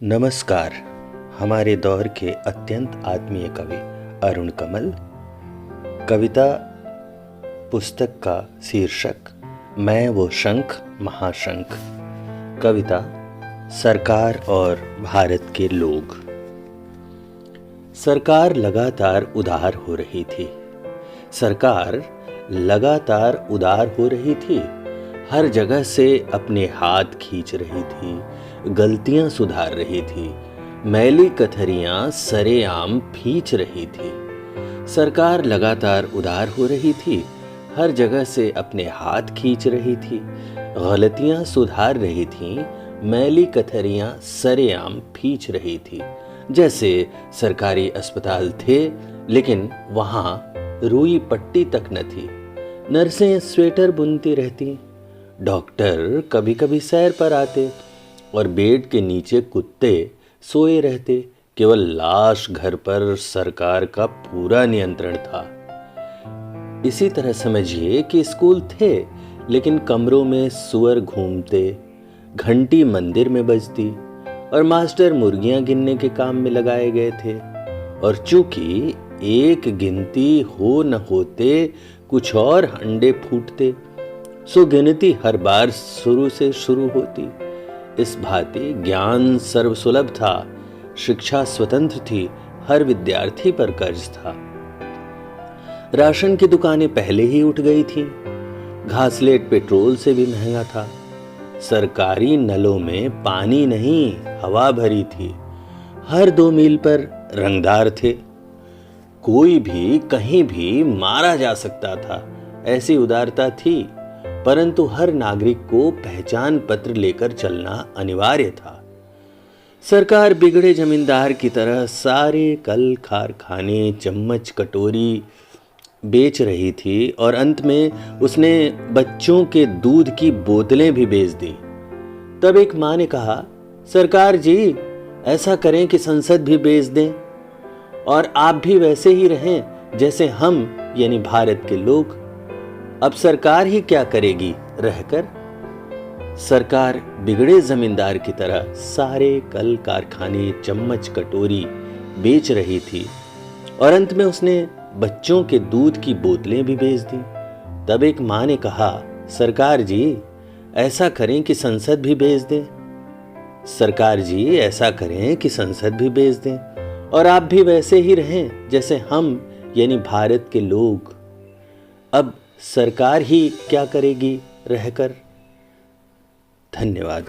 नमस्कार। हमारे दौर के अत्यंत आत्मीय कवि अरुण कमल कविता पुस्तक का शीर्षक मैं वो शंख महाशंख। कविता सरकार और भारत के लोग। सरकार लगातार उदार हो रही थी। सरकार लगातार उदार हो रही थी। हर जगह से अपने हाथ खींच रही थी, गलतियां सुधार रही थी, मैली कथरियां सरेआम खींच रही थी। सरकार लगातार उदार हो रही थी, हर जगह से अपने हाथ खींच रही थी, गलतियां सुधार रही थी, मैली कथरियां सरेआम खींच रही थी। जैसे सरकारी अस्पताल थे, लेकिन वहां रुई पट्टी तक न थी। नर्सें स्वेटर बुनती रहती, डॉक्टर कभी कभी सैर पर आते और बेड के नीचे कुत्ते सोए रहते। केवल लाश घर पर सरकार का पूरा नियंत्रण था। इसी तरह समझिए कि स्कूल थे, लेकिन कमरों में सुअर घूमते, घंटी मंदिर में बजती और मास्टर मुर्गियां गिनने के काम में लगाए गए थे। और चूंकि एक गिनती हो न होते कुछ और अंडे फूटते, सो गिनती हर बार शुरू से शुरू होती। इस भांति ज्ञान सर्वसुलभ था, शिक्षा स्वतंत्र थी, हर विद्यार्थी पर कर्ज था। राशन की दुकानें पहले ही उठ गई थीं, घासलेट पेट्रोल से भी महंगा था। सरकारी नलों में पानी नहीं, हवा भरी थी। हर 2 मील पर रंगदार थे। कोई भी कहीं भी मारा जा सकता था, ऐसी उदारता थी। परंतु हर नागरिक को पहचान पत्र लेकर चलना अनिवार्य था। सरकार बिगड़े जमींदार की तरह सारे कल कारखाने, चम्मच कटोरी बेच रही थी और अंत में उसने बच्चों के दूध की बोतलें भी बेच दी। तब एक मां ने कहा, सरकार जी ऐसा करें कि संसद भी बेच दें और आप भी वैसे ही रहें जैसे हम यानी भारत के लोग। अब सरकार ही क्या करेगी रहकर। सरकार बिगड़े जमींदार की तरह सारे कल कारखाने, चम्मच कटोरी बेच रही थी और अंत में उसने बच्चों के दूध की बोतलें भी बेच दी। तब एक मां ने कहा, सरकार जी ऐसा करें कि संसद भी बेच दें। सरकार जी ऐसा करें कि संसद भी बेच दें और आप भी वैसे ही रहें जैसे हम यानी भारत के लोग। अब सरकार ही क्या करेगी रहकर। धन्यवाद।